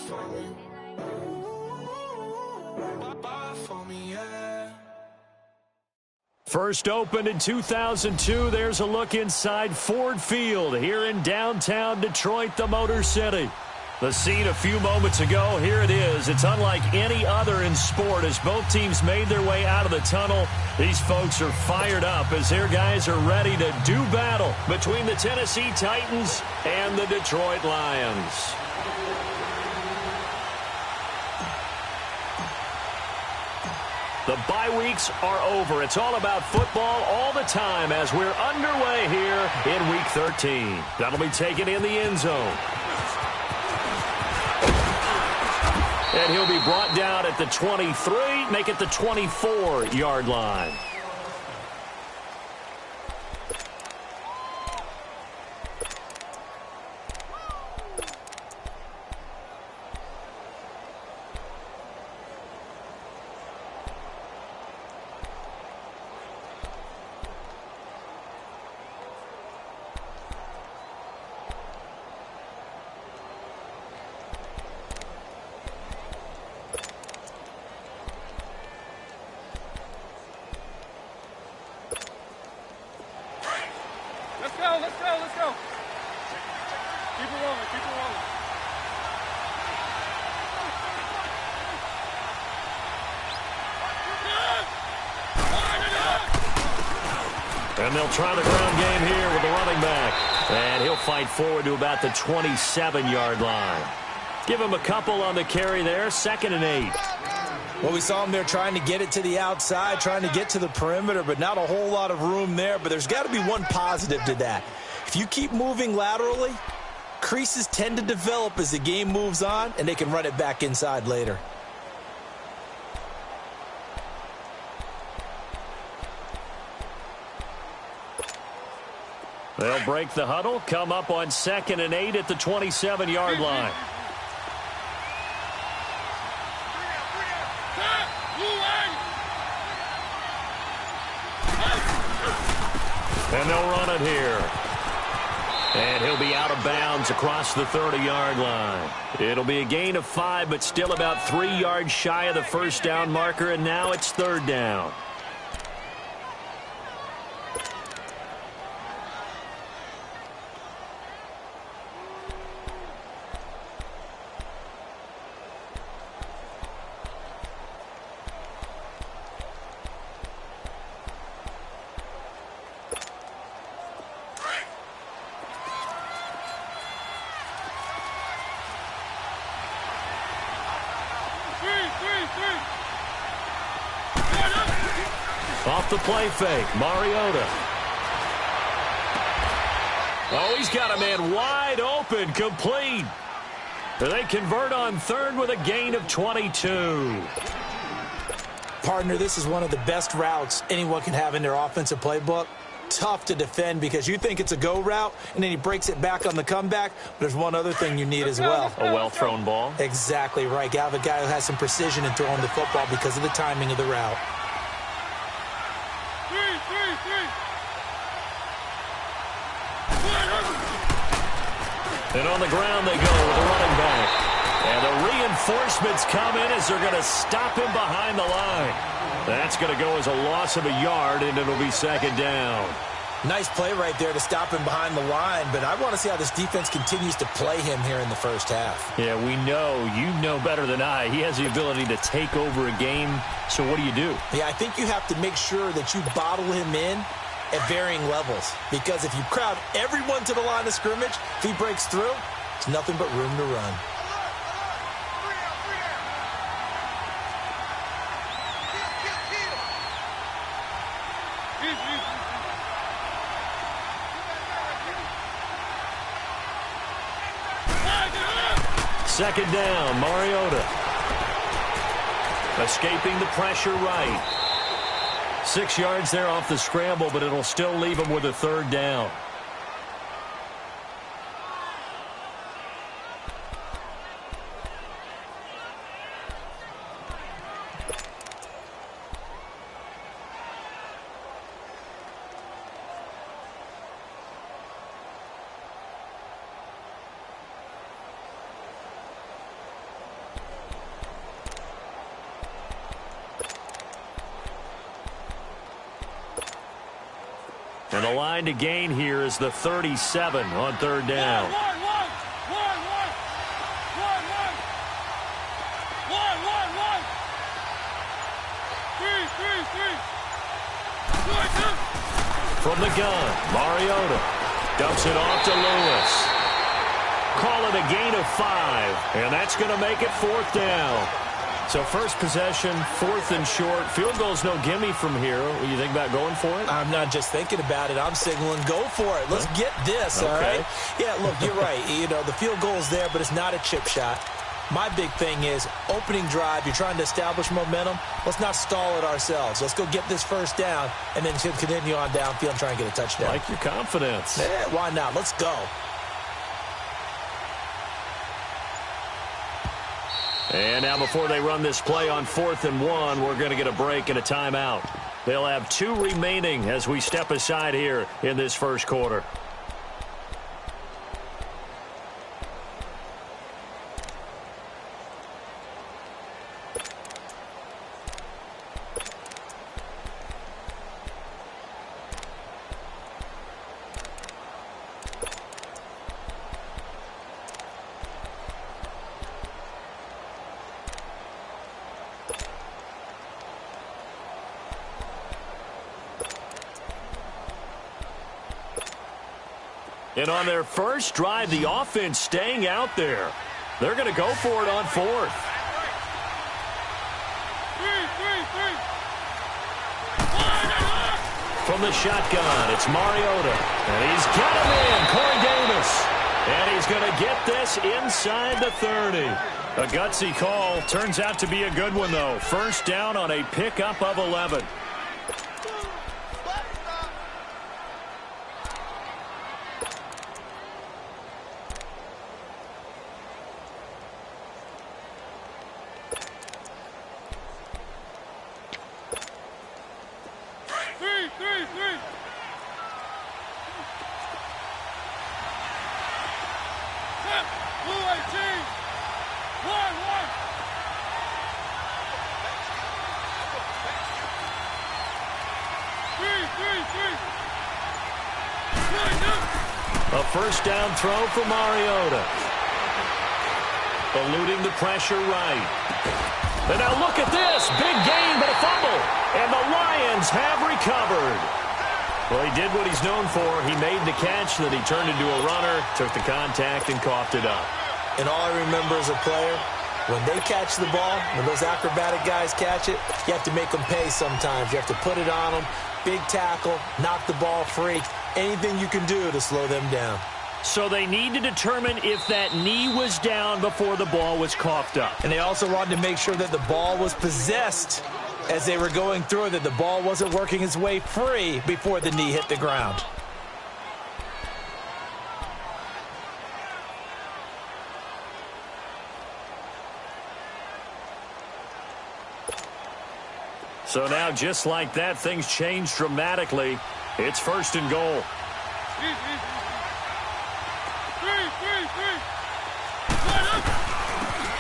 falling. Bye for me, yeah. First opened in 2002, there's a look inside Ford Field here in downtown Detroit, the Motor City. The scene a few moments ago, here it is. It's unlike any other in sport as both teams made their way out of the tunnel. These folks are fired up as their guys are ready to do battle between the Tennessee Titans and the Detroit Lions. The bye weeks are over. It's all about football all the time as we're underway here in Week 13. That'll be taken in the end zone. And he'll be brought down at the 23, make it the 24-yard line. Let's go. Keep it rolling, And they'll try the ground game here with the running back. And he'll fight forward to about the 27-yard line. Give him a couple on the carry there, 2nd and 8. Well, we saw him there trying to get it to the outside, trying to get to the perimeter, but not a whole lot of room there. But there's got to be one positive to that. If you keep moving laterally, creases tend to develop as the game moves on, and they can run it back inside later. They'll break the huddle, come up on 2nd and 8 at the 27-yard line. And they'll run it here. And he'll be out of bounds across the 30-yard line. It'll be a gain of 5, but still about 3 yards shy of the first down marker, and now it's 3rd down. Off the play fake, Mariota. Oh, he's got a man wide open, complete. They convert on 3rd with a gain of 22. Partner, this is one of the best routes anyone can have in their offensive playbook. Tough to defend because you think it's a go route, and then he breaks it back on the comeback. But there's one other thing you need as well. A well-thrown ball. Exactly right. You have a guy who has some precision in throwing the football because of the timing of the route. And on the ground they go with a running back. And the reinforcements come in as they're going to stop him behind the line. That's going to go as a loss of a yard, and it'll be 2nd down. Nice play right there to stop him behind the line, but I want to see how this defense continues to play him here in the first half. Yeah, we know. You know better than I. He has the ability to take over a game, so what do you do? Yeah, I think you have to make sure that you bottle him in at varying levels, because if you crowd everyone to the line of scrimmage, if he breaks through, it's nothing but room to run. Second down, Mariota. Escaping the pressure right. 6 yards there off the scramble, but it'll still leave him with a 3rd down. And the line to gain here is the 37 on third down. From the gun, Mariota dumps it off to Lewis. Call it a gain of 5, and that's going to make it fourth down. So first possession, fourth and short. Field goal's no gimme from here. What do you think about going for it? I'm not just thinking about it. I'm signaling go for it. Let's get this, all right? Yeah, look, you're right. You know, the field goal's there, but it's not a chip shot. My big thing is opening drive. You're trying to establish momentum. Let's not stall it ourselves. Let's go get this first down and then continue on downfield and try and get a touchdown. Like your confidence. Yeah, why not? Let's go. And now before they run this play on 4th and 1, we're going to get a break and a timeout. They'll have 2 remaining as we step aside here in this first quarter. And on their first drive, the offense staying out there. They're going to go for it on 4th. From the shotgun, it's Mariota. And he's got him in, Corey Davis. And he's going to get this inside the 30. A gutsy call. Turns out to be a good one, though. First down on a pickup of 11. A first down throw for Mariota. Eluding the pressure right. And now look at this. Big gain, but a fumble. And the Lions have recovered. Well, he did what he's known for. He made the catch, then he turned into a runner, took the contact, and coughed it up. And all I remember as a player, when they catch the ball, when those acrobatic guys catch it, you have to make them pay sometimes. You have to put it on them. Big tackle, knock the ball free. Anything you can do to slow them down. So they need to determine if that knee was down before the ball was coughed up. And they also wanted to make sure that the ball was possessed as they were going through it, that the ball wasn't working its way free before the knee hit the ground. So now, just like that, things change dramatically. It's first and goal.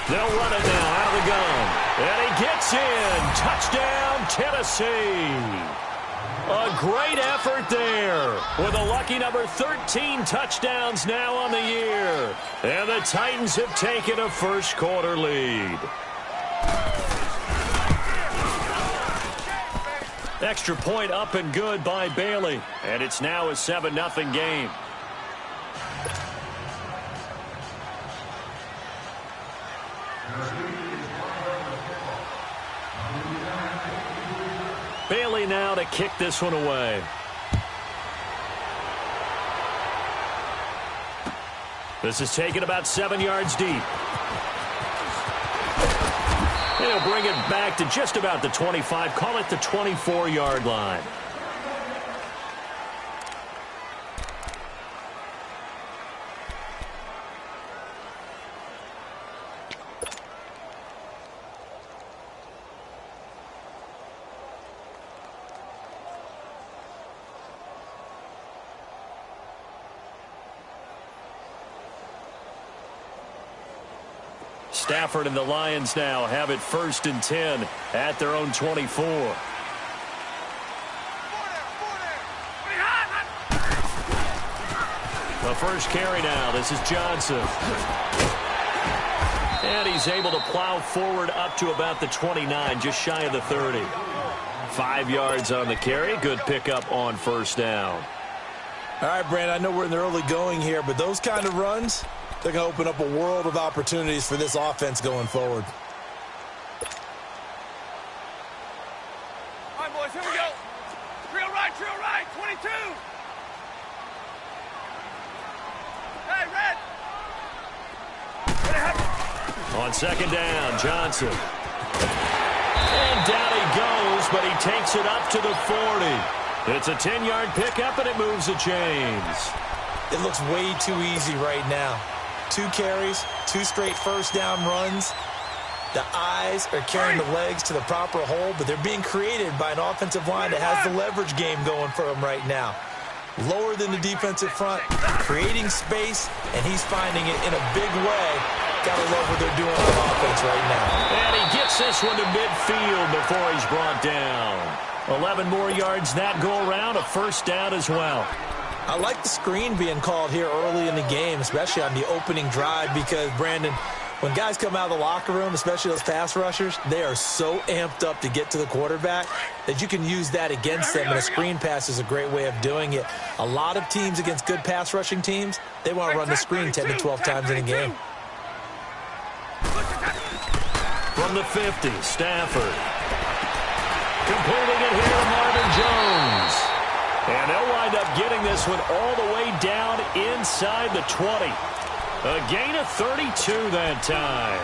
They'll run it now out of the gun. And he gets in. Touchdown, Tennessee. A great effort there with a lucky number 13 touchdowns now on the year. And the Titans have taken a first quarter lead. Extra point up and good by Bailey. And it's now a 7-0 game. Bailey now to kick this one away. This is taken about 7 yards deep. He'll bring it back to just about the 25, call it the 24-yard line. Stafford and the Lions now have it 1st and 10 at their own 24. first carry now. This is Johnson. And he's able to plow forward up to about the 29, just shy of the 30. 5 yards on the carry. Good pickup on first down. All right, Brandon, I know we're in the early going here, but those kind of runs, they're going to open up a world of opportunities for this offense going forward. All right, boys, here we go. Drill right, 22. Hey, red. On second down, Johnson. And down he goes, but he takes it up to the 40. It's a 10-yard pickup, and it moves the chains. It looks way too easy right now. 2 carries, 2 straight first down runs. The eyes are carrying the legs to the proper hole, but they're being created by an offensive line that has the leverage game going for them right now. Lower than the defensive front, creating space, and he's finding it in a big way. Gotta love what they're doing on offense right now. And he gets this one to midfield before he's brought down. 11 more yards that go around, a first down as well. I like the screen being called here early in the game, especially on the opening drive, because, Brandon, when guys come out of the locker room, especially those pass rushers, they are so amped up to get to the quarterback that you can use that against them, and a screen pass is a great way of doing it. A lot of teams against good pass rushing teams, they want to run the screen 10 to 12 times in a game. From the 50, Stafford. Completing it here to Marvin Jones. And they'll wind up getting this one all the way down inside the 20. A gain of 32 that time.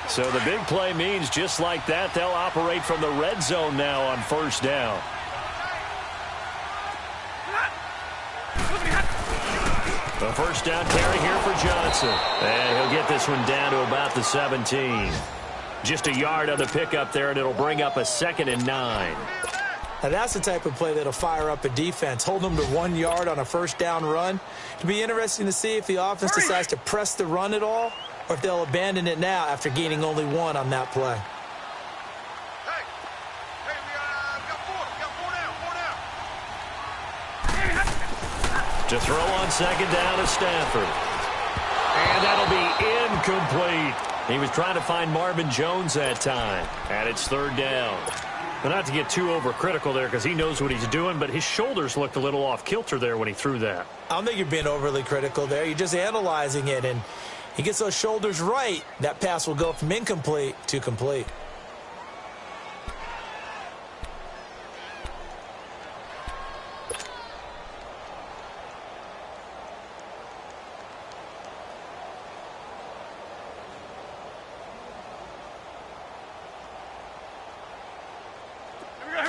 So the big play means just like that, they'll operate from the red zone now on first down. The first down carry here for Johnson. And he'll get this one down to about the 17. Just a yard on the pickup there, and it'll bring up a 2nd and 9. Now that's the type of play that'll fire up a defense. Hold them to 1 yard on a first down run. It'll be interesting to see if the offense decides to press the run at all, or if they'll abandon it now after gaining only 1 on that play. Hey, we got 4 To throw on second down to Stafford. And that'll be incomplete. He was trying to find Marvin Jones that time. And it's 3rd down. But not to get too overcritical there because he knows what he's doing, but his shoulders looked a little off kilter there when he threw that. I don't think you're being overly critical there. You're just analyzing it, and he gets those shoulders right. That pass will go from incomplete to complete.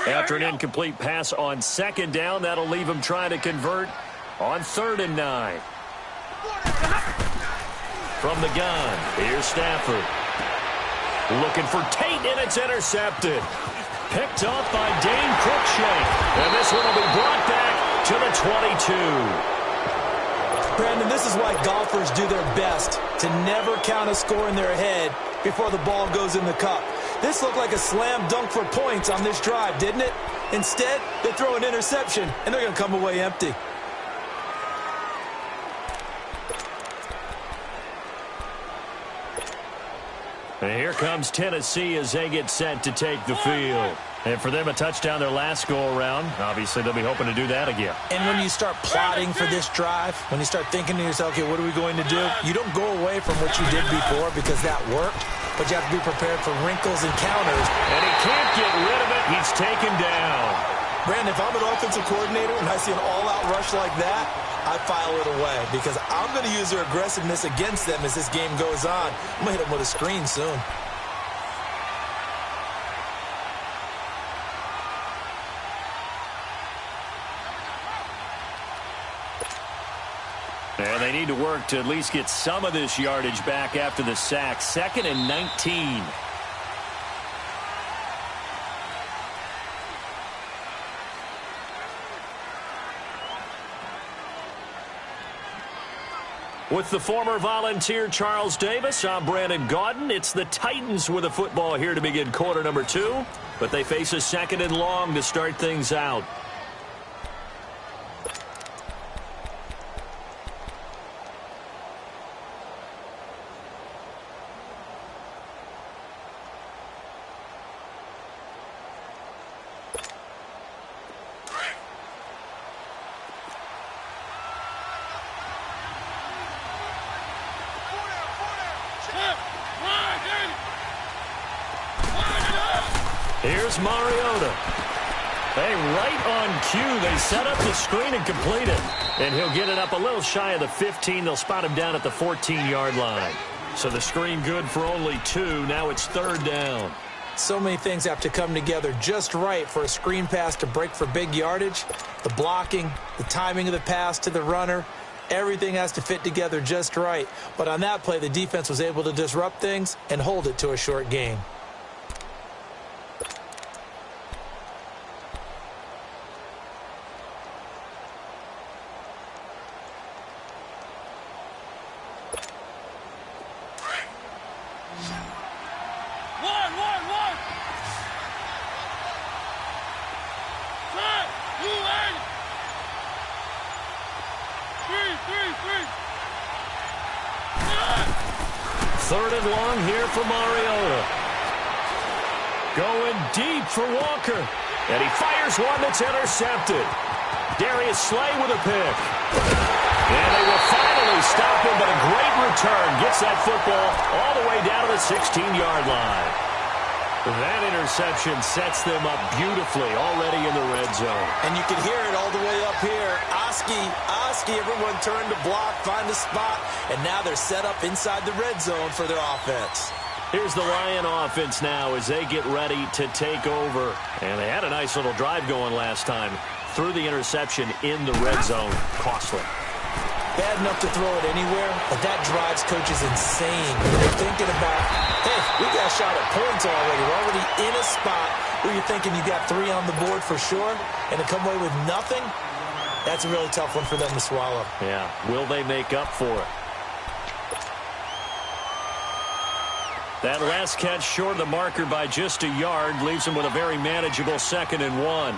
After an incomplete pass on second down, that'll leave him trying to convert on 3rd and 9. From the gun, here's Stafford. Looking for Tate, and it's intercepted. Picked off by Dane Cruikshank. And this one will be brought back to the 22. Brandon, this is why golfers do their best to never count a score in their head before the ball goes in the cup. This looked like a slam dunk for points on this drive, didn't it? Instead, they throw an interception, and they're going to come away empty. And here comes Tennessee as they get set to take the field. And for them, a touchdown their last go-around. Obviously, they'll be hoping to do that again. And when you start plotting for this drive, when you start thinking to yourself, okay, what are we going to do? You don't go away from what you did before because that worked, but you have to be prepared for wrinkles and counters. And he can't get rid of it. He's taken down. Brandon, if I'm an offensive coordinator and I see an all-out rush like that, I file it away because I'm going to use their aggressiveness against them as this game goes on. I'm going to hit them with a screen soon. And they need to work to at least get some of this yardage back after the sack. 2nd and 19. With the former Volunteer Charles Davis, I'm Brandon Gaudin. It's the Titans with the football here to begin quarter number 2, but they face a second and long to start things out. Here's Mariota. Hey, right on cue. They set up the screen and complete it. And he'll get it up a little shy of the 15. They'll spot him down at the 14-yard line. So the screen good for only 2. Now it's third down. So many things have to come together just right for a screen pass to break for big yardage. The blocking, the timing of the pass to the runner, everything has to fit together just right. But on that play, the defense was able to disrupt things and hold it to a short gain. Third and long here for Mariota. Going deep for Walker. And he fires one that's intercepted. Darius Slay with a pick. And they will finally stop him, but a great return. Gets that football all the way down to the 16-yard line. That interception sets them up beautifully already in the red zone. And you can hear it all the way up here. Oski, everyone turned to block, find a spot, and now they're set up inside the red zone for their offense. Here's the Lion offense now as they get ready to take over. And they had a nice little drive going last time. Threw the interception in the red zone. Costly. Bad enough to throw it anywhere, but that drives coaches insane. They're thinking about, hey, we got a shot at points already. We're already in a spot where you're thinking you got 3 on the board for sure, and to come away with nothing, that's a really tough one for them to swallow. Yeah, will they make up for it? That last catch short of the marker by just a yard leaves them with a very manageable 2nd and 1.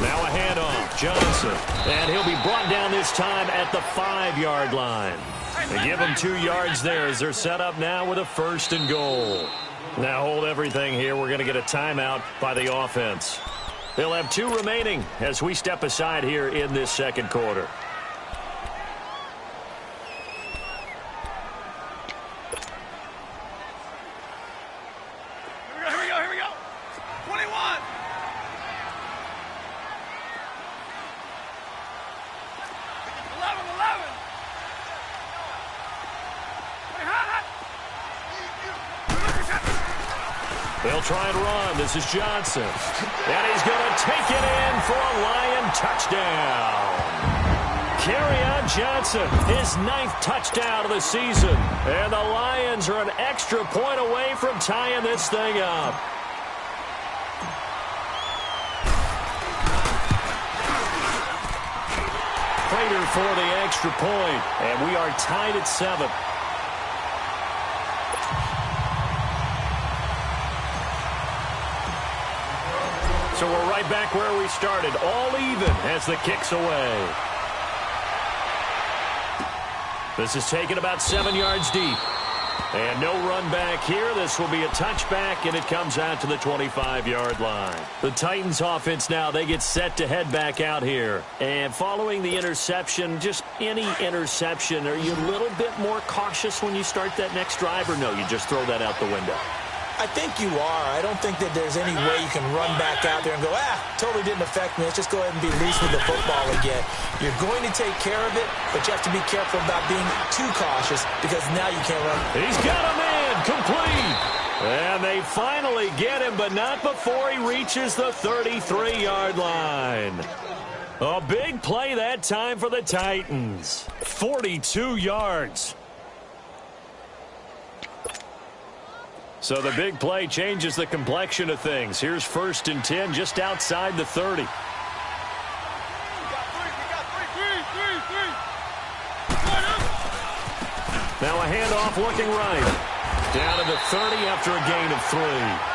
Now a handoff, Johnson, and he'll be brought down this time at the 5-yard line. They give him 2 yards there as they're set up now with a 1st and goal. Now hold everything here. We're going to get a timeout by the offense. They'll have 2 remaining as we step aside here in this second quarter. Here we go. 21. They'll try and run. This is Johnson. And he's going to take it in for a Lion touchdown. Kerryon Johnson, his 9th touchdown of the season. And the Lions are an extra point away from tying this thing up. Prater for the extra point. And we are tied at 7. So we're right back where we started, all even as the kick's away. This is taken about 7 yards deep. And no run back here. This will be a touchback, and it comes out to the 25-yard line. The Titans offense now, they get set to head back out here. And following the interception, just any interception, are you a little bit more cautious when you start that next drive, or no, you just throw that out the window? I think you are. I don't think that there's any way you can run back out there and go, totally didn't affect me. Let's just go ahead and be loose with the football again. You're going to take care of it, but you have to be careful about being too cautious because now you can't run. He's got him in, complete. And they finally get him, but not before he reaches the 33-yard line. A big play that time for the Titans. 42 yards. So the big play changes the complexion of things. Here's 1st and 10 just outside the 30. Now a handoff looking right. Down to the 30 after a gain of 3.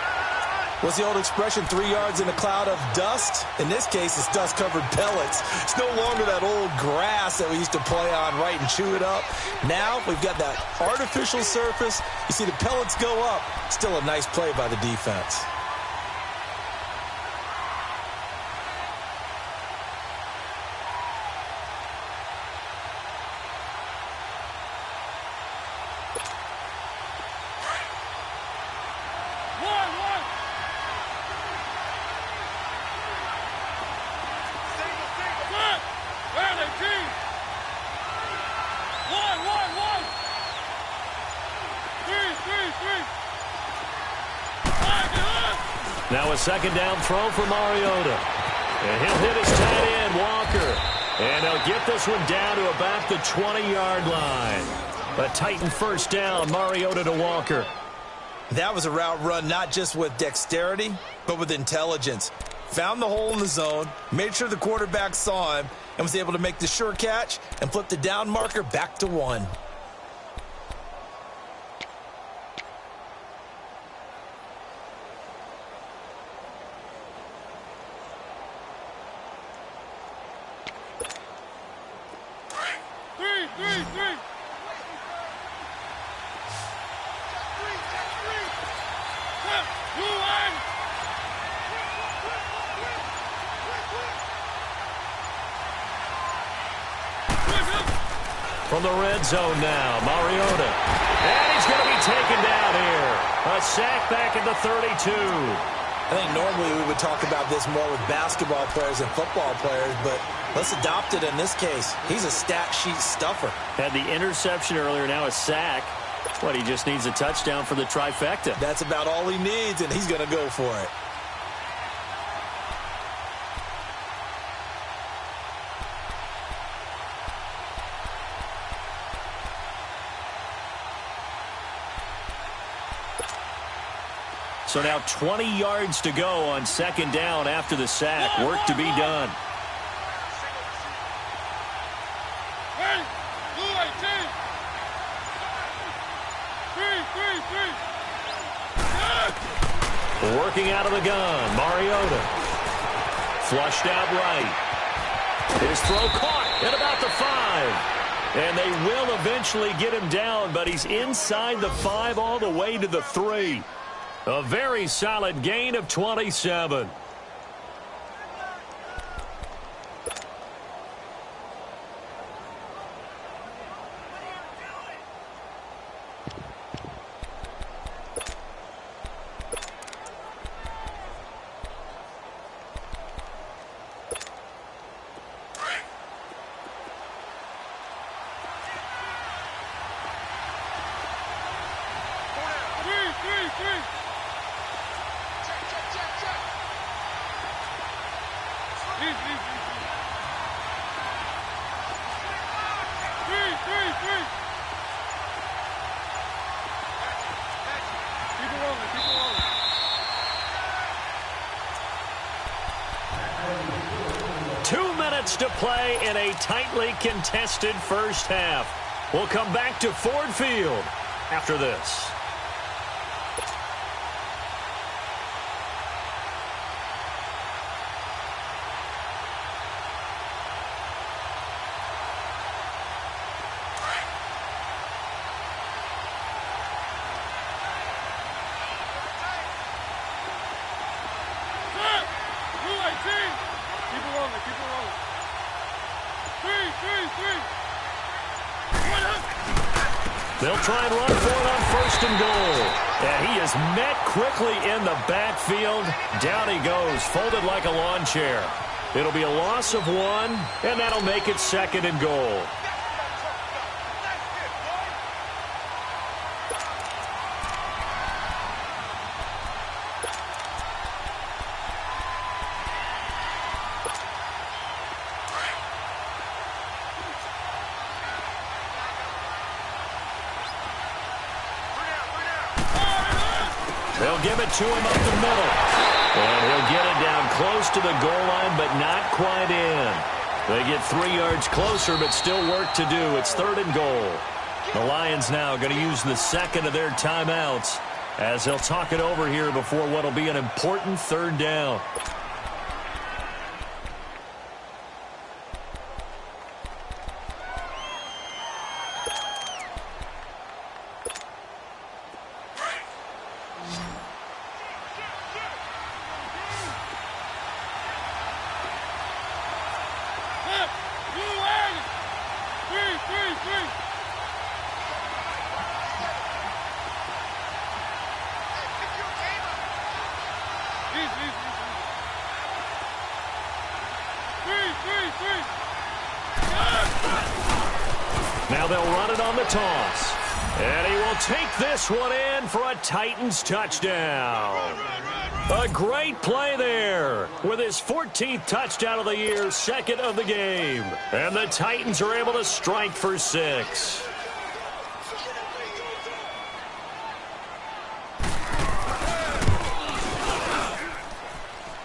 What's the old expression, 3 yards in a cloud of dust? In this case, it's dust-covered pellets. It's no longer that old grass that we used to play on, right, and chew it up. Now we've got that artificial surface. You see the pellets go up. Still a nice play by the defense. Now a 2nd down throw for Mariota. And he'll hit his tight end, Walker. And he'll get this one down to about the 20-yard line. A Titan 1st down, Mariota to Walker. That was a route run not just with dexterity, but with intelligence. Found the hole in the zone, made sure the quarterback saw him, and was able to make the sure catch and flip the down marker back to 1. From the red zone now, Mariota. And he's going to be taken down here. A sack back at the 32. I think normally we would talk about this more with basketball players and football players, but let's adopt it in this case. He's a stat sheet stuffer. Had the interception earlier, now a sack. What, he just needs a touchdown for the trifecta. That's about all he needs, and he's going to go for it. So now 20 yards to go on 2nd down after the sack. Work to be done. Working out of the gun, Mariota. Flushed out right. His throw caught at about the 5. And they will eventually get him down, but he's inside the 5 all the way to the 3. A very solid gain of 27. To play in a tightly contested first half. We'll come back to Ford Field after this. They'll try and run for it on 1st and goal. And he is met quickly in the backfield. Down he goes, folded like a lawn chair. It'll be a loss of 1, and that'll make it 2nd and goal. They'll give it to him up the middle. And he'll get it down close to the goal line, but not quite in. They get 3 yards closer, but still work to do. It's 3rd and goal. The Lions now going to use the second of their timeouts as they'll talk it over here before what will be an important 3rd down. Now they'll run it on the toss. And he will take this one in for a Titans touchdown. A great play there with his 14th touchdown of the year, 2nd of the game. And the Titans are able to strike for 6.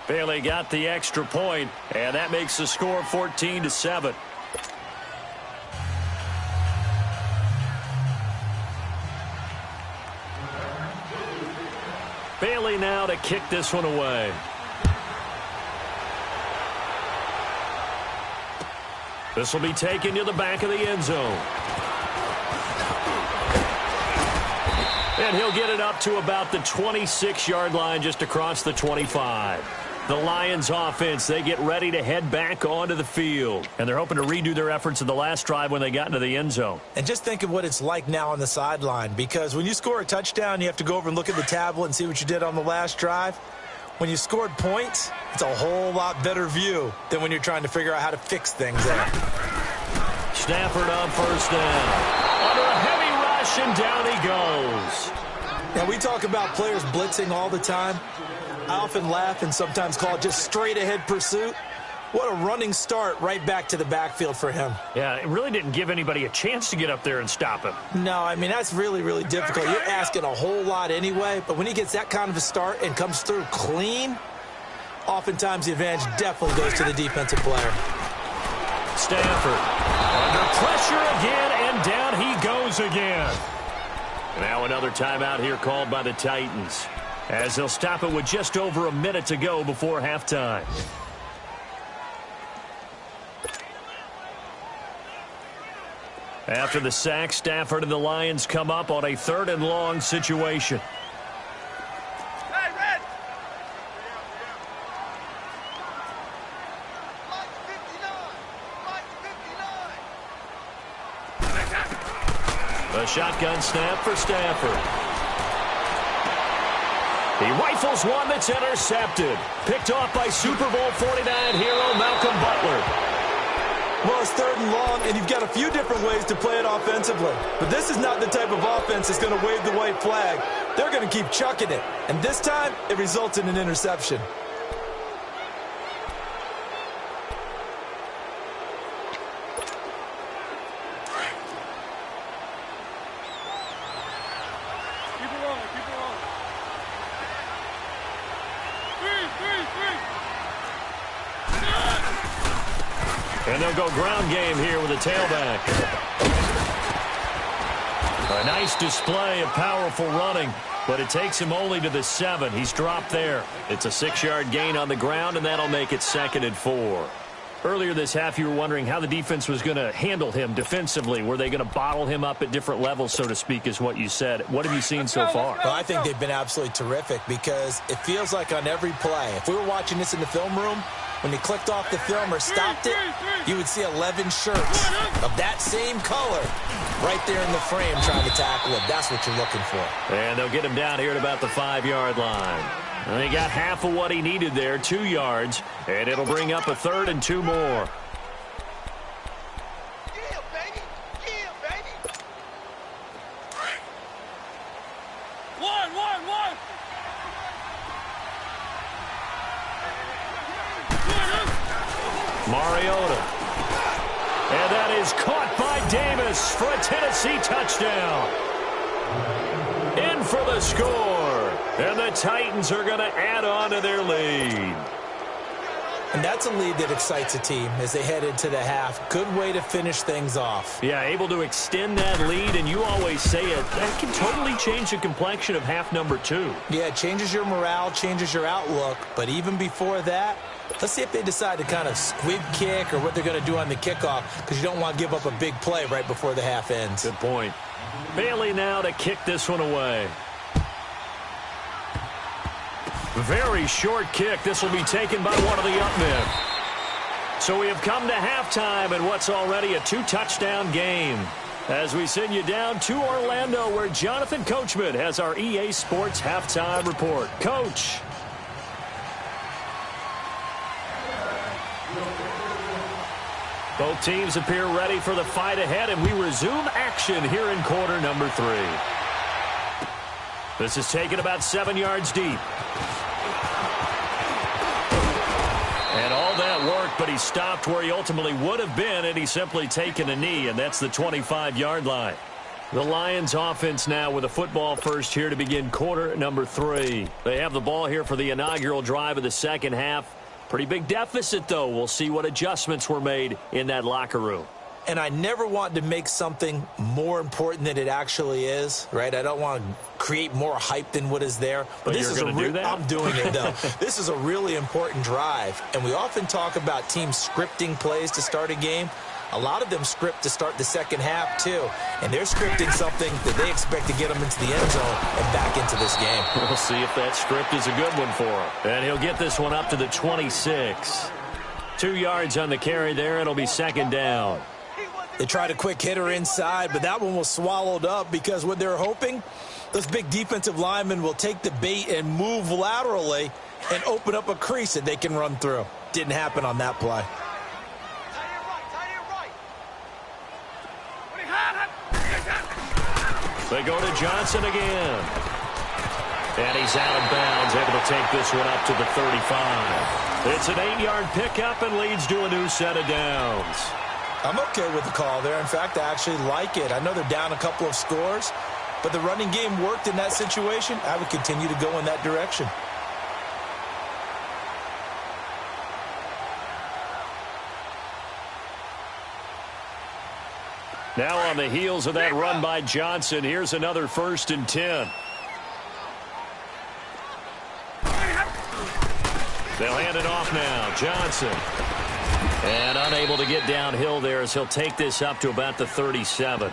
Bailey got the extra point, and that makes the score 14-7. Bailey now to kick this one away. This will be taken to the back of the end zone. And he'll get it up to about the 26-yard line, just across the 25. The Lions offense, they get ready to head back onto the field. And they're hoping to redo their efforts in the last drive when they got into the end zone. And just think of what it's like now on the sideline, because when you score a touchdown, you have to go over and look at the tablet and see what you did on the last drive. When you scored points, it's a whole lot better view than when you're trying to figure out how to fix things there. Stafford on 1st down. Under a heavy rush, and down he goes. Now, we talk about players blitzing all the time. I often laugh and sometimes call it just straight-ahead pursuit. What a running start right back to the backfield for him. Yeah, it really didn't give anybody a chance to get up there and stop him. No, I mean, that's really, really difficult. You're asking a whole lot anyway, but when he gets that kind of a start and comes through clean, oftentimes the advantage definitely goes to the defensive player. Stafford under pressure again, and down he goes again. Now another timeout here called by the Titans, as they'll stop it with just over a minute to go before halftime. After the sack, Stafford and the Lions come up on a 3rd and long situation. Hey, Red! A shotgun snap for Stafford. He rifles one that's intercepted. Picked off by Super Bowl 49 hero Malcolm Butler. Well, it's 3rd and long, and you've got a few different ways to play it offensively. But this is not the type of offense that's going to wave the white flag. They're going to keep chucking it. And this time, it results in an interception. And they'll go ground game here with a tailback. A nice display of powerful running, but it takes him only to the 7. He's dropped there. It's a 6-yard gain on the ground, and that'll make it 2nd and 4. Earlier this half, you were wondering how the defense was going to handle him defensively. Were they going to bottle him up at different levels, so to speak, is what you said. What have you seen so far? Well, I think they've been absolutely terrific, because it feels like on every play, if we were watching this in the film room, when he clicked off the film or stopped it, you would see 11 shirts of that same color right there in the frame trying to tackle him. That's what you're looking for. And they'll get him down here at about the 5-yard line. And he got half of what he needed there, 2 yards, and it'll bring up a 3rd and 2 more. Yeah, baby. Yeah, baby. One. Mariota. And that is caught by Davis for a Tennessee touchdown. In for the score. And the Titans are going to add on to their lead. And that's a lead that excites a team as they head into the half. Good way to finish things off. Yeah, able to extend that lead, and you always say it, that can totally change the complexion of half number 2. Yeah, it changes your morale, changes your outlook. But even before that, let's see if they decide to kind of squib kick or what they're going to do on the kickoff, because you don't want to give up a big play right before the half ends. Good point. Bailey now to kick this one away. Very short kick. This will be taken by one of the up men. So we have come to halftime in what's already a 2-touchdown game. As we send you down to Orlando, where Jonathan Coachman has our EA Sports halftime report. Coach. Both teams appear ready for the fight ahead, and we resume action here in quarter number 3. This is taken about 7 yards deep. And all that worked, but he stopped where he ultimately would have been, and he's simply taken a knee, and that's the 25-yard line. The Lions offense now with a football first here to begin quarter number 3. They have the ball here for the inaugural drive of the second half. Pretty big deficit, though. We'll see what adjustments were made in that locker room. And I never want to make something more important than it actually is, right? I don't want to create more hype than what is there. But this you're going to do that? I'm doing it, though. This is a really important drive. And we often talk about teams scripting plays to start a game. A lot of them script to start the second half, too. And they're scripting something that they expect to get them into the end zone and back into this game. We'll see if that script is a good one for him. And he'll get this one up to the 26. 2 yards on the carry there. It'll be second down. They tried a quick hitter inside, but that one was swallowed up because what they're hoping, those big defensive linemen will take the bait and move laterally and open up a crease that they can run through. Didn't happen on that play. They go to Johnson again. And he's out of bounds, able to take this one up to the 35. It's an 8-yard pickup and leads to a new set of downs. I'm okay with the call there. In fact, I actually like it. I know they're down a couple of scores, but the running game worked in that situation. I would continue to go in that direction. Now on the heels of that run by Johnson, here's another 1st and 10. They'll hand it off now. Johnson. And unable to get downhill there as he'll take this up to about the 37.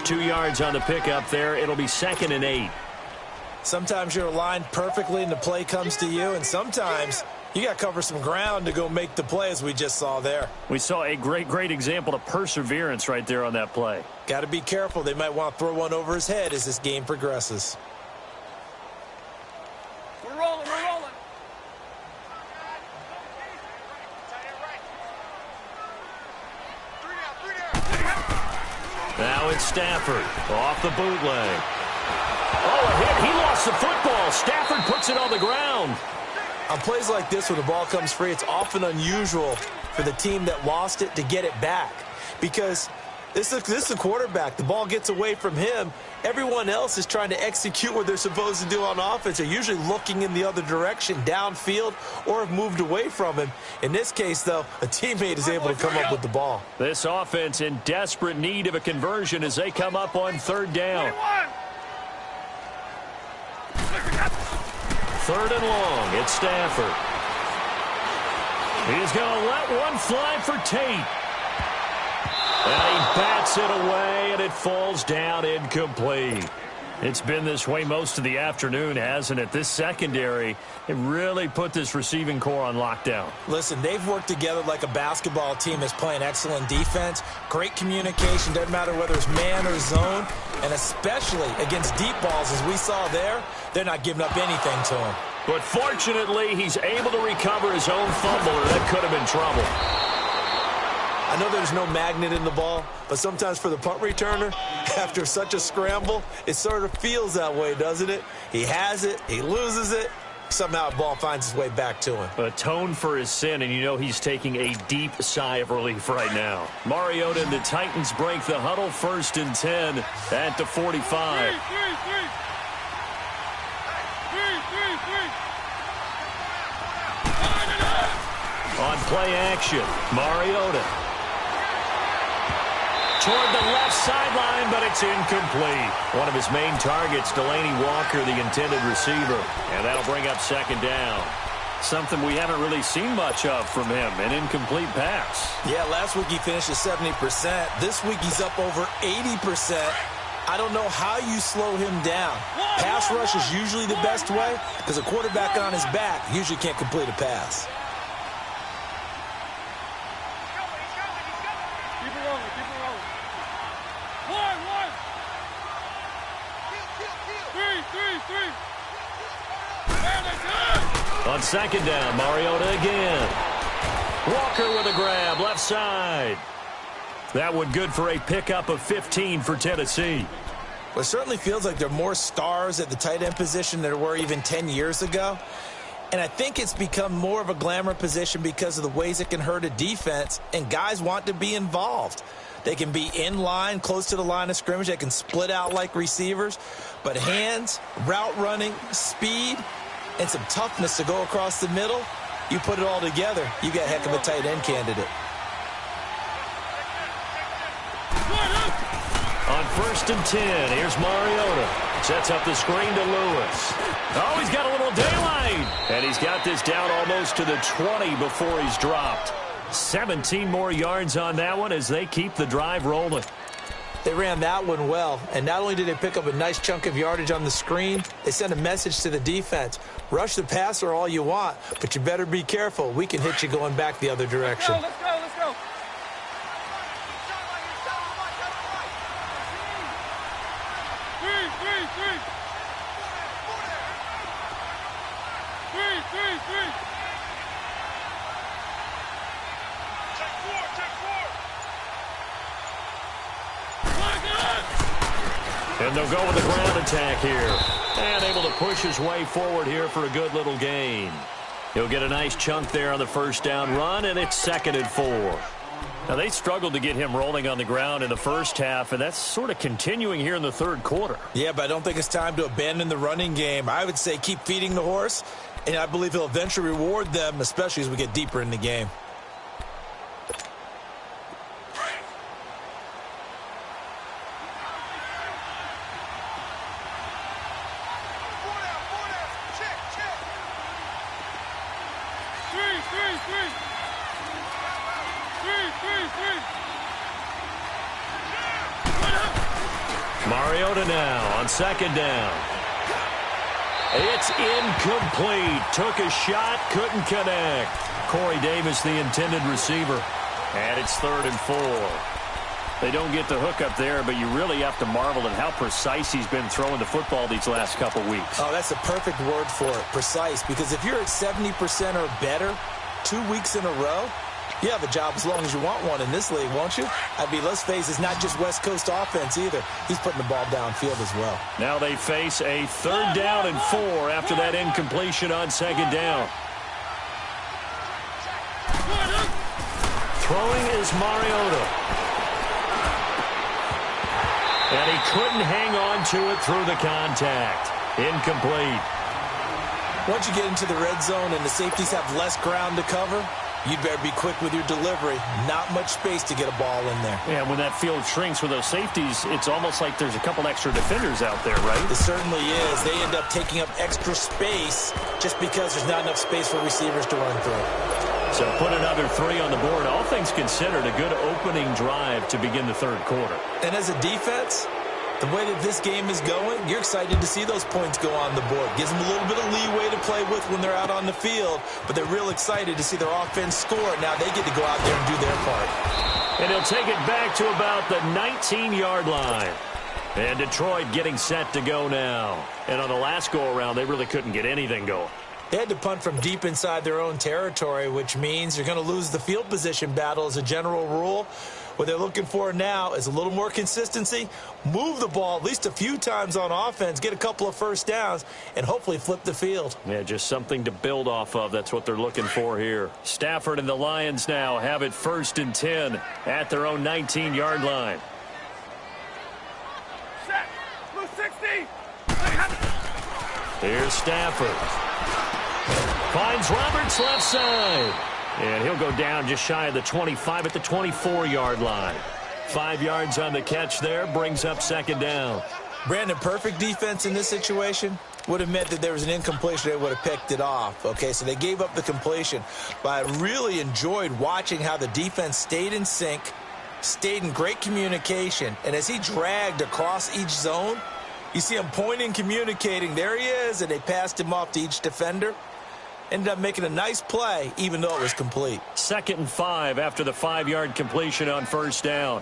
2 yards on the pickup there. It'll be 2nd and 8. Sometimes you're aligned perfectly and the play comes to you, and sometimes you got to cover some ground to go make the play, as we just saw there. We saw a great example of perseverance right there on that play. Got to be careful. They might want to throw one over his head as this game progresses. We're rolling. Now it's Stafford off the bootleg. Oh, a hit. He lost the football. Stafford puts it on the ground. On plays like this where the ball comes free, it's often unusual for the team that lost it to get it back, because this is a quarterback. The ball gets away from him. Everyone else is trying to execute what they're supposed to do on offense. They're usually looking in the other direction, downfield, or have moved away from him. In this case, though, a teammate is able to come up with the ball. This offense in desperate need of a conversion as they come up on 3rd down. 3rd and long. It's Stafford. He's going to let one fly for Tate. And he bats it away, and it falls down incomplete. It's been this way most of the afternoon, hasn't it? This secondary, it really put this receiving core on lockdown. Listen, they've worked together like a basketball team that's playing excellent defense. Great communication, doesn't matter whether it's man or zone. And especially against deep balls, as we saw there, they're not giving up anything to him. But fortunately, he's able to recover his own fumble, or that could have been trouble. I know there's no magnet in the ball, but sometimes for the punt returner, after such a scramble, it sort of feels that way, doesn't it? He has it, he loses it, somehow the ball finds its way back to him. Atone for his sin, and you know he's taking a deep sigh of relief right now. Mariota and the Titans break the huddle, 1st and 10 at the 45. On play action, Mariota. Toward the left sideline, but it's incomplete. One of his main targets, Delaney Walker, the intended receiver. And that'll bring up second down. Something we haven't really seen much of from him, an incomplete pass. Yeah, last week he finished at 70%. This week he's up over 80%. I don't know how you slow him down. Pass rush is usually the best way because a quarterback on his back usually can't complete a pass. Keep it rolling, keep it rolling. One. Three. And it's good. On second down, Mariota again. Walker with a grab, left side. That one good for a pickup of 15 for Tennessee. Well, it certainly feels like there are more stars at the tight end position than there were even 10 years ago. And I think it's become more of a glamour position because of the ways it can hurt a defense, and guys want to be involved. They can be in line, close to the line of scrimmage. They can split out like receivers. But hands, route running, speed, and some toughness to go across the middle, you put it all together, you got a heck of a tight end candidate. On 1st and 10, here's Mariota. Sets up the screen to Lewis. Oh, he's got a little daylight. And he's got this down almost to the 20 before he's dropped. 17 more yards on that one as they keep the drive rolling. They ran that one well, and not only did they pick up a nice chunk of yardage on the screen, they sent a message to the defense. Rush the passer all you want, but you better be careful. We can hit you going back the other direction. Let's go. Three. And they'll go with the ground attack here. And able to push his way forward here for a good little gain. He'll get a nice chunk there on the first down run, and it's 2nd and 4. Now, they struggled to get him rolling on the ground in the first half, and that's sort of continuing here in the third quarter. Yeah, but I don't think it's time to abandon the running game. I would say keep feeding the horse, and I believe he'll eventually reward them, especially as we get deeper in the game. Mariota now on 2nd down. It's incomplete. Took a shot, couldn't connect. Corey Davis, the intended receiver. And it's 3rd and 4. They don't get the hook up there, but you really have to marvel at how precise he's been throwing the football these last couple weeks. Oh, that's a perfect word for it, precise. Because if you're at 70% or better 2 weeks in a row, you have a job as long as you want one in this league, won't you? I mean, let's face it, it's not just West Coast offense either. He's putting the ball downfield as well. Now they face a 3rd down and 4 after that incompletion on 2nd down. Throwing is Mariota. And he couldn't hang on to it through the contact. Incomplete. Once you get into the red zone and the safeties have less ground to cover, you'd better be quick with your delivery. Not much space to get a ball in there. Yeah, when that field shrinks with those safeties, it's almost like there's a couple extra defenders out there, right? It certainly is. They end up taking up extra space just because there's not enough space for receivers to run through. So put another 3 on the board. All things considered, a good opening drive to begin the third quarter. And as a defense, the way that this game is going, you're excited to see those points go on the board. Gives them a little bit of leeway to play with when they're out on the field, but they're real excited to see their offense score. Now they get to go out there and do their part. And he'll take it back to about the 19-yard line. And Detroit getting set to go now. And on the last go-around, they really couldn't get anything going. They had to punt from deep inside their own territory, which means you're going to lose the field position battle as a general rule. What they're looking for now is a little more consistency, move the ball at least a few times on offense, get a couple of first downs, and hopefully flip the field. Yeah, just something to build off of. That's what they're looking for here. Stafford and the Lions now have it 1st and 10 at their own 19-yard line. Set. Blue 60. Here's Stafford. Finds Roberts left side. And he'll go down just shy of the 25 at the 24-yard line. 5 yards on the catch there, brings up second down. Brandon, perfect defense in this situation would have meant that there was an incompletion. They would have picked it off. Okay, so they gave up the completion. But I really enjoyed watching how the defense stayed in sync, stayed in great communication. And as he dragged across each zone, you see him pointing, communicating. There he is, and they passed him off to each defender. Ended up making a nice play, even though it was complete. 2nd and 5 after the 5-yard completion on first down.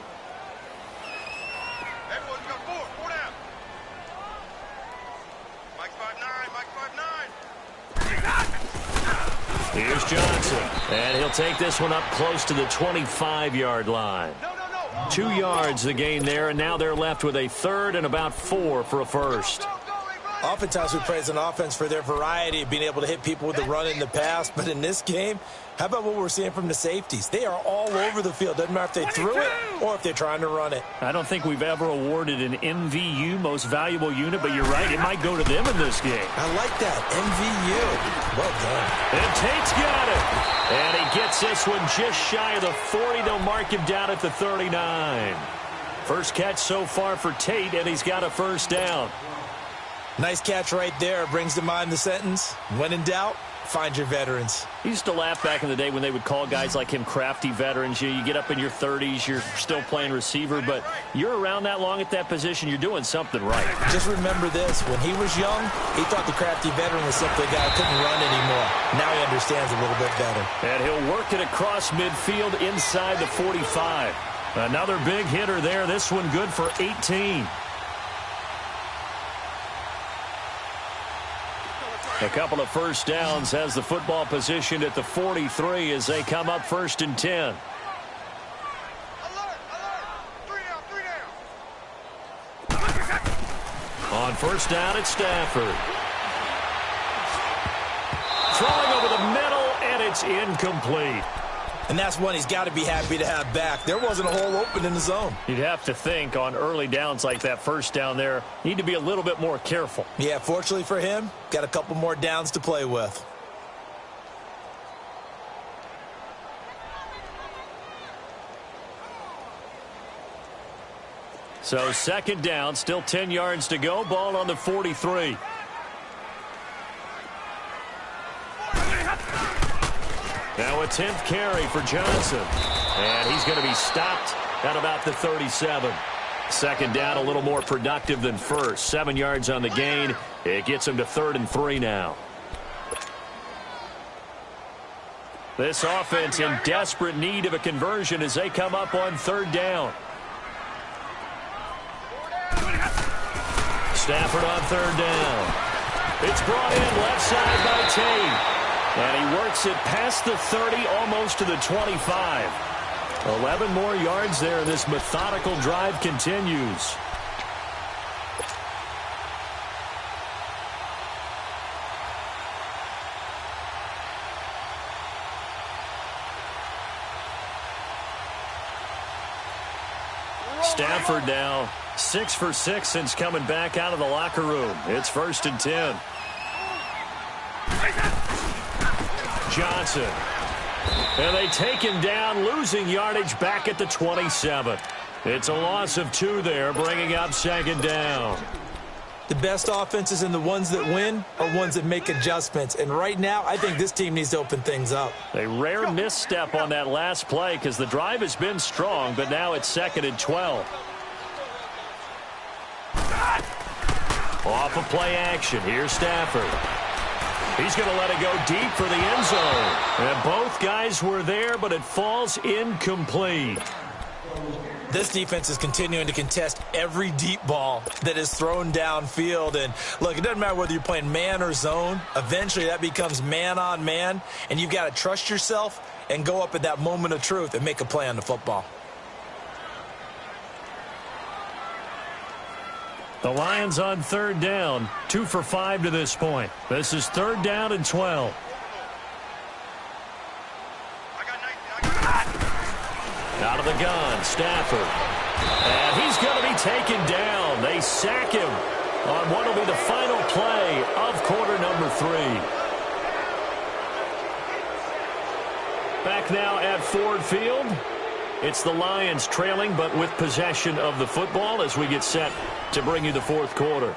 Here's Johnson, and he'll take this one up close to the 25-yard line. 2 yards the gain there, and now they're left with a 3rd and about 4 for a first. Oftentimes we praise an offense for their variety of being able to hit people with the run in the pass, but in this game, how about what we're seeing from the safeties? They are all over the field. Doesn't matter if they threw it or if they're trying to run it. I don't think we've ever awarded an MVU, most valuable unit, but you're right, it might go to them in this game. I like that, MVU. Well done. And Tate's got it. And he gets this one just shy of the 40. They'll mark him down at the 39. First catch so far for Tate, and he's got a first down. Nice catch right there. Brings to mind the sentence, when in doubt, find your veterans. I used to laugh back in the day when they would call guys like him crafty veterans. You get up in your 30s, you're still playing receiver, but you're around that long at that position, you're doing something right. Just remember this. When he was young, he thought the crafty veteran was simply a guy who couldn't run anymore. Now he understands a little bit better. And he'll work it across midfield inside the 45. Another big hitter there. This one good for 18. A couple of first downs has the football positioned at the 43 as they come up 1st and 10. Alert, alert. 3 down. On first down, it's Stafford. Throwing over the middle, and it's incomplete. And that's one he's got to be happy to have back. There wasn't a hole open in the zone. You'd have to think on early downs like that first down there, need to be a little bit more careful. Yeah, fortunately for him, got a couple more downs to play with. So 2nd down, still 10 yards to go. Ball on the 43. Now a 10th carry for Johnson. And he's going to be stopped at about the 37. 2nd down, a little more productive than first. 7 yards on the gain. It gets him to 3rd and 3 now. This offense in desperate need of a conversion as they come up on 3rd down. Stafford on 3rd down. It's brought in left side by Tate. And he works it past the 30, almost to the 25. 11 more yards there. This methodical drive continues. Stafford now 6 for 6 since coming back out of the locker room. It's 1st and 10. Johnson. And they take him down, losing yardage back at the 27. It's a loss of 2 there, bringing up 2nd down. The best offenses and the ones that win are ones that make adjustments. And right now, I think this team needs to open things up. A rare misstep on that last play because the drive has been strong, but now it's 2nd and 12. Off of play action. Here's Stafford. He's going to let it go deep for the end zone. And both guys were there, but it falls incomplete. This defense is continuing to contest every deep ball that is thrown downfield. And, look, it doesn't matter whether you're playing man or zone. Eventually, that becomes man on man. And you've got to trust yourself and go up at that moment of truth and make a play on the football. The Lions on 3rd down, 2 for 5 to this point. This is 3rd down and 12. Out of the gun, Stafford. And he's going to be taken down. They sack him on what will be the final play of quarter number 3. Back now at Ford Field. It's the Lions trailing, but with possession of the football as we get set to bring you the fourth quarter.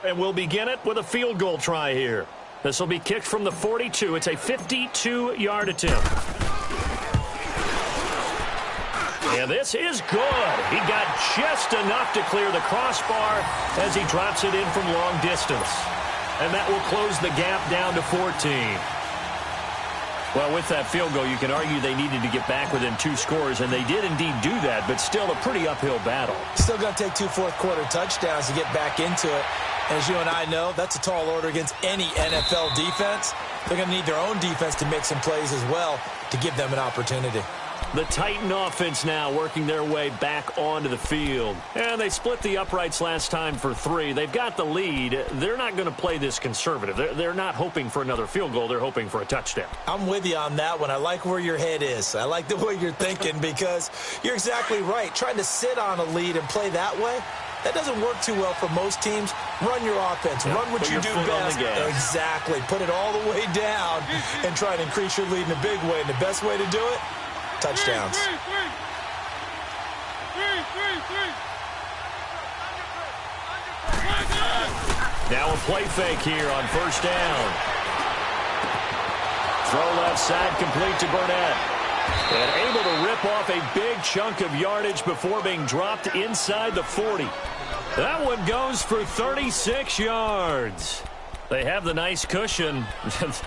And we'll begin it with a field goal try here. This will be kicked from the 42. It's a 52-yard attempt. And this is good. He got just enough to clear the crossbar as he drops it in from long distance. And that will close the gap down to 14. Well, with that field goal, you can argue they needed to get back within 2 scores, and they did indeed do that, but still a pretty uphill battle. Still going to take 2 fourth-quarter touchdowns to get back into it. As you and I know, that's a tall order against any NFL defense. They're going to need their own defense to make some plays as well to give them an opportunity. The Titan offense now working their way back onto the field. And they split the uprights last time for 3. They've got the lead. They're not going to play this conservative. They're not hoping for another field goal. They're hoping for a touchdown. I'm with you on that one. I like where your head is. I like the way you're thinking because you're exactly right. Trying to sit on a lead and play that way, that doesn't work too well for most teams. Run your offense. Run what you do best. Exactly. Put it all the way down and try to increase your lead in a big way. And the best way to do it, touchdowns. Now a play fake here on first down. Throw left side complete to Burnett. And able to rip off a big chunk of yardage before being dropped inside the 40. That one goes for 36 yards. They have the nice cushion.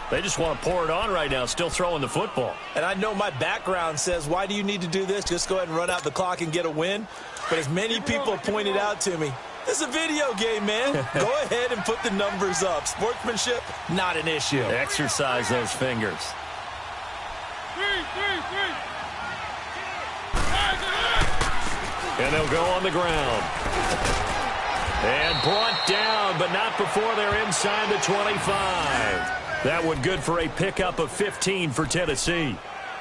They just want to pour it on right now, still throwing the football. And I know my background says, why do you need to do this? Just go ahead and run out the clock and get a win. But as many people have pointed out to me, this is a video game, man. Go ahead and put the numbers up. Sportsmanship, not an issue. Exercise those fingers. And they'll go on the ground. And brought down, but not before they're inside the 25. That one good for a pickup of 15 for Tennessee.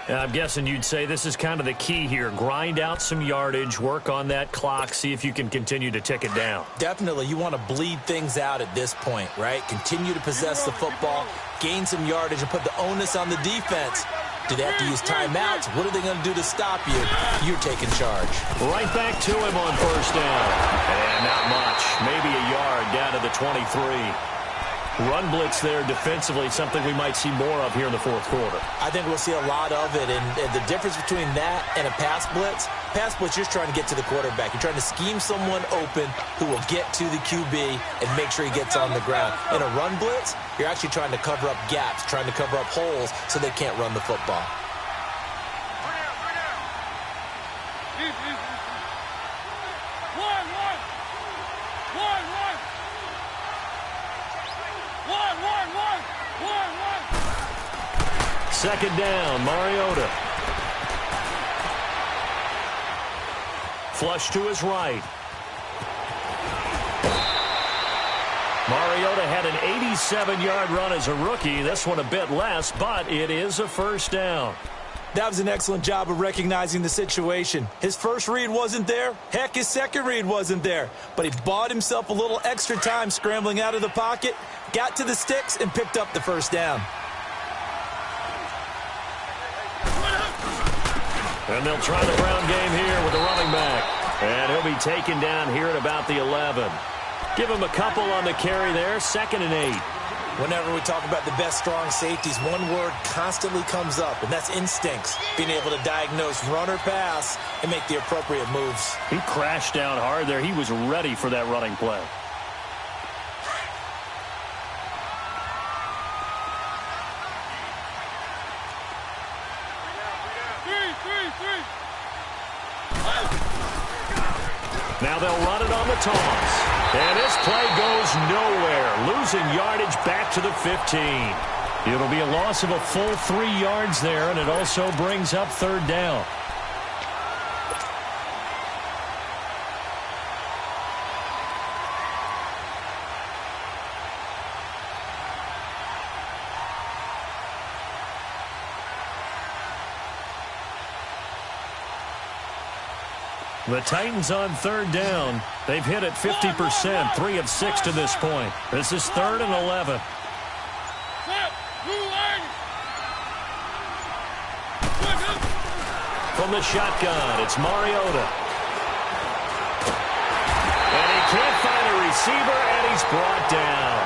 And I'm guessing you'd say this is kind of the key here. Grind out some yardage, work on that clock, see if you can continue to tick it down. Definitely. You want to bleed things out at this point, right? Continue to possess the football, gain some yardage, and put the onus on the defense. Do they have to use timeouts? What are they going to do to stop you? You're taking charge. Right back to him on first down. And not much. Maybe a yard down to the 23. Run blitz there defensively, something we might see more of here in the fourth quarter. I think we'll see a lot of it. And the difference between that and a pass blitz, you're just trying to get to the quarterback. You're trying to scheme someone open who will get to the QB and make sure he gets on the ground. In a run blitz, you're actually trying to cover up gaps, trying to cover up holes so they can't run the football. Second down, Mariota. Flush to his right. Mariota had an 87-yard run as a rookie. This one a bit less, but it is a first down. That was an excellent job of recognizing the situation. His first read wasn't there. Heck, his second read wasn't there. But he bought himself a little extra time scrambling out of the pocket, got to the sticks, and picked up the first down. And they'll try the ground game here with the running back. And he'll be taken down here at about the 11. Give him a couple on the carry there, 2nd and 8. Whenever we talk about the best strong safeties, one word constantly comes up, and that's instincts. Being able to diagnose run or pass and make the appropriate moves. He crashed down hard there. He was ready for that running play. Now they'll run it on the toss. And this play goes nowhere. Losing yardage back to the 15. It'll be a loss of a full 3 yards there, and it also brings up third down. The Titans on third down. They've hit it 50%, 3 of 6 to this point. This is 3rd and 11. From the shotgun, it's Mariota. And he can't find a receiver, and he's brought down.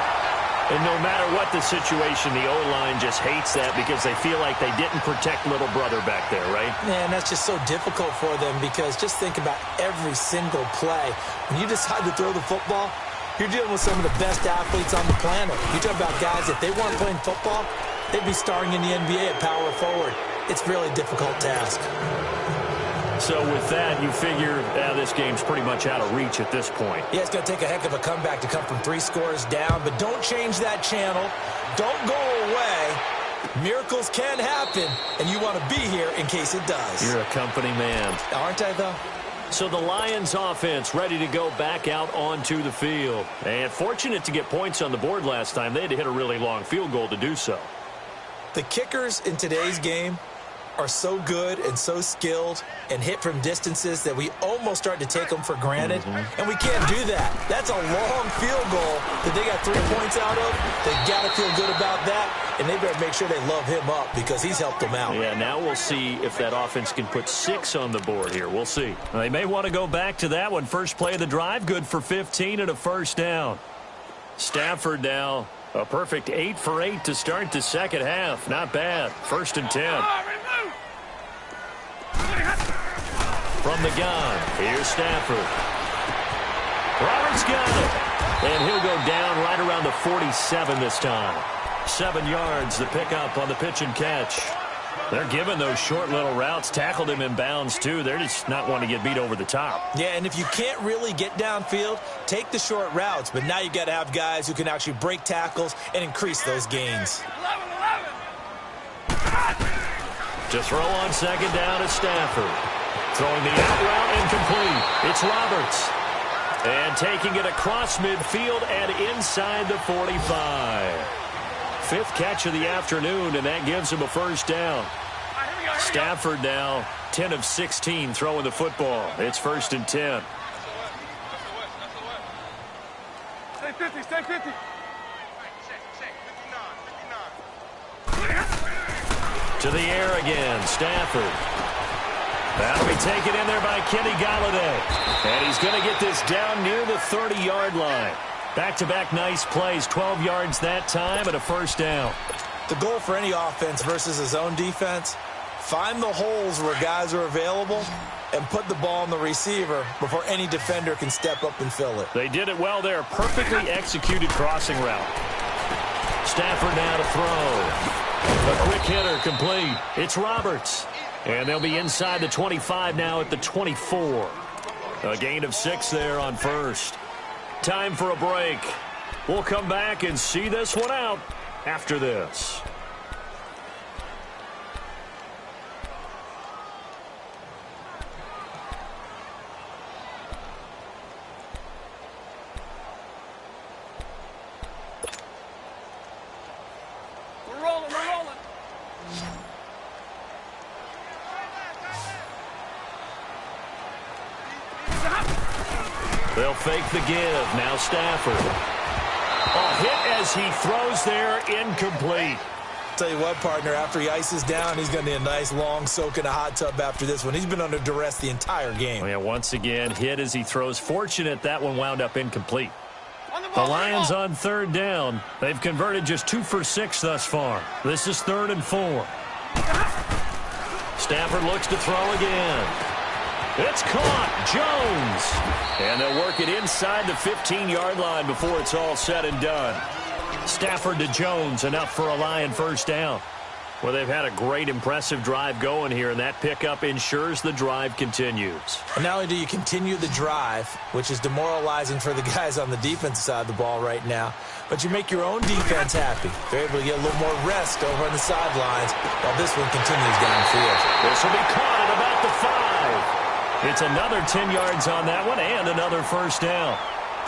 And no matter what the situation, the O-line just hates that because they feel like they didn't protect little brother back there, right? Man, that's just so difficult for them because just think about every single play. When you decide to throw the football, you're dealing with some of the best athletes on the planet. You talk about guys, if they weren't playing football, they'd be starring in the NBA at power forward. It's a really difficult task. So with that, you figure this game's pretty much out of reach at this point. Yeah, it's going to take a heck of a comeback to come from 3 scores down, but don't change that channel. Don't go away. Miracles can happen, and you want to be here in case it does. You're a company man. Aren't I, though? So the Lions offense ready to go back out onto the field. And fortunate to get points on the board last time. They had to hit a really long field goal to do so. The kickers in today's game are so good and so skilled and hit from distances that we almost start to take them for granted. And we can't do that. That's a long field goal that they got 3 points out of. They got to feel good about that, and they better make sure they love him up because he's helped them out. Yeah, now we'll see if that offense can put 6 on the board here. We'll see. They may want to go back to that one. First play of the drive, good for 15 and a first down. Stafford now, a perfect 8 for 8 to start the second half. Not bad. 1st and 10. From the gun, here's Stafford. Roberts got it. And he'll go down right around the 47 this time. 7 yards the pickup on the pitch and catch. They're giving those short little routes. Tackled him in bounds, too. They're just not wanting to get beat over the top. Yeah, and if you can't really get downfield, take the short routes. But now you got to have guys who can actually break tackles and increase those gains. To throw on second down is Stafford. Throwing the out route incomplete. It's Roberts. And taking it across midfield and inside the 45. 5th catch of the afternoon, and that gives him a first down. Stafford now 10 of 16 throwing the football. It's 1st and 10. Stay 50, stay 50. To the air again, Stafford. That'll be taken in there by Kenny Golladay. And he's going to get this down near the 30-yard line. Back-to-back nice plays, 12 yards that time and a first down. The goal for any offense versus his own defense, find the holes where guys are available and put the ball on the receiver before any defender can step up and fill it. They did it well there. Perfectly executed crossing route. Stafford now to throw. A quick hitter complete. It's Roberts. And they'll be inside the 25 now at the 24. A gain of 6 there on first. Time for a break. We'll come back and see this one out after this. We're rolling, we're rolling. They'll fake the give. Now Stafford. A hit as he throws there, incomplete. Tell you what, partner, after he ices down, he's going to need a nice long soak in a hot tub after this one. He's been under duress the entire game. Oh, yeah, once again, hit as he throws. Fortunate that one wound up incomplete. The Lions on third down. They've converted just 2 for 6 thus far. This is 3rd and 4. Stafford looks to throw again. It's caught. Jones. And they'll work it inside the 15-yard line before it's all said and done. Stafford to Jones, enough for a Lion first down. Well, they've had a great, impressive drive going here, and that pickup ensures the drive continues. And not only do you continue the drive, which is demoralizing for the guys on the defensive side of the ball right now, but you make your own defense happy. They're able to get a little more rest over on the sidelines while this one continues downfield. This will be caught at about the 5. It's another 10 yards on that one and another first down.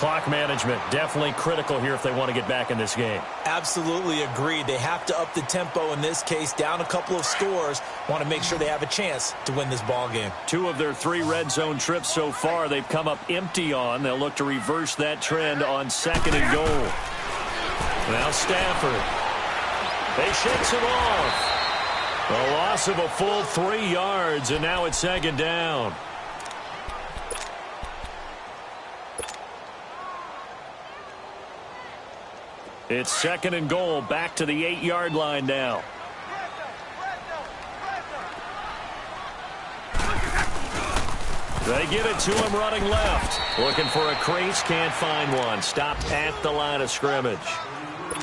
Clock management, definitely critical here if they want to get back in this game. Absolutely agreed. They have to up the tempo in this case, down a couple of scores. Want to make sure they have a chance to win this ball game. 2 of their 3 red zone trips so far, they've come up empty on. They'll look to reverse that trend on 2nd and goal. Now Stafford. He shakes it off. A loss of a full 3 yards, and now it's 2nd down. It's 2nd and goal, back to the 8-yard line now. They give it to him running left. Looking for a crease, can't find one. Stopped at the line of scrimmage.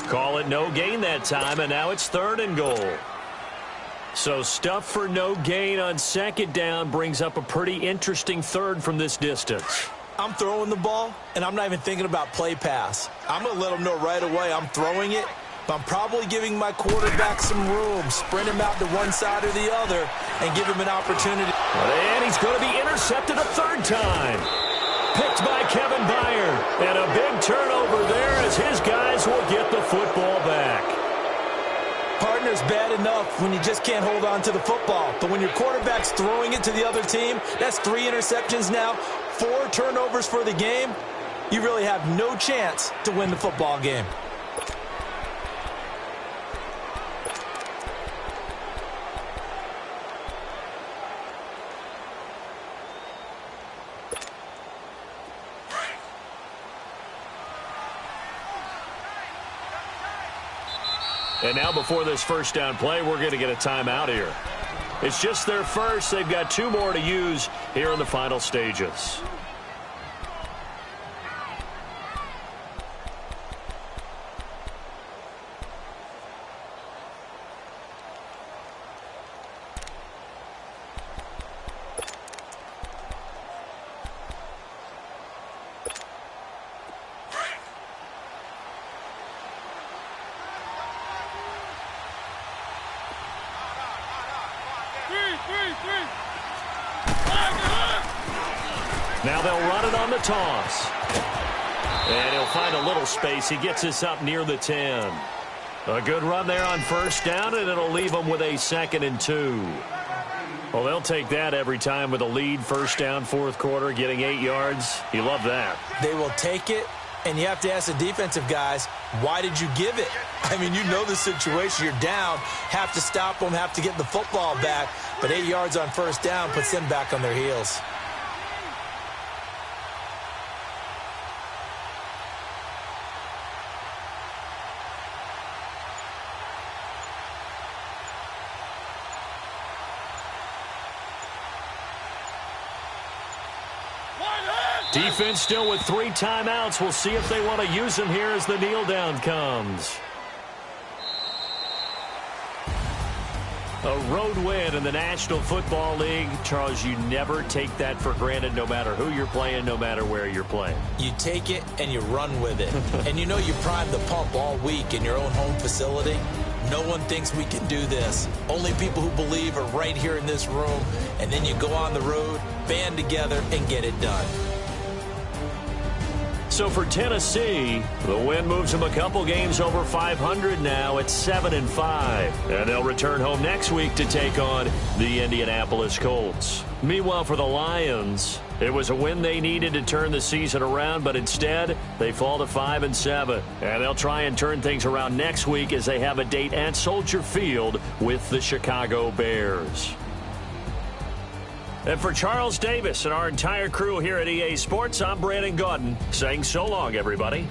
Call it no gain that time, and now it's 3rd and goal. So stuff for no gain on 2nd down brings up a pretty interesting 3rd from this distance. I'm throwing the ball, and I'm not even thinking about play pass. I'm going to let them know right away I'm throwing it, but I'm probably giving my quarterback some room, sprint him out to one side or the other, and give him an opportunity. And he's going to be intercepted a 3rd time. Picked by Kevin Byard. And a big turnover there as his guys will get the football back. Partner's bad enough when you just can't hold on to the football. But when your quarterback's throwing it to the other team, that's 3 interceptions now, 4 turnovers for the game. You really have no chance to win the football game. And now before this 1st down play, we're going to get a timeout here. It's just their first. They've got 2 more to use here in the final stages. Now they'll run it on the toss. And he'll find a little space. He gets this up near the 10. A good run there on 1st down, and it'll leave them with a 2nd and 2. Well, they'll take that every time with a lead. 1st down, 4th quarter, getting 8 yards. You love that. They will take it, and you have to ask the defensive guys, why did you give it? I mean, you know the situation. You're down, have to stop them, have to get the football back. But 8 yards on 1st down puts them back on their heels. Defense still with 3 timeouts. We'll see if they want to use them here as the kneel down comes. A road win in the National Football League. Charles, you never take that for granted no matter who you're playing, no matter where you're playing. You take it and you run with it. And you know you primed the pump all week in your own home facility. No one thinks we can do this. Only people who believe are right here in this room. And then you go on the road, band together, and get it done. So for Tennessee, the win moves them a couple games over 500 now at 7-5. And they'll return home next week to take on the Indianapolis Colts. Meanwhile, for the Lions, it was a win they needed to turn the season around, but instead they fall to 5-7. And they'll try and turn things around next week as they have a date at Soldier Field with the Chicago Bears. And for Charles Davis and our entire crew here at EA Sports, I'm Brandon Gaudin saying so long, everybody.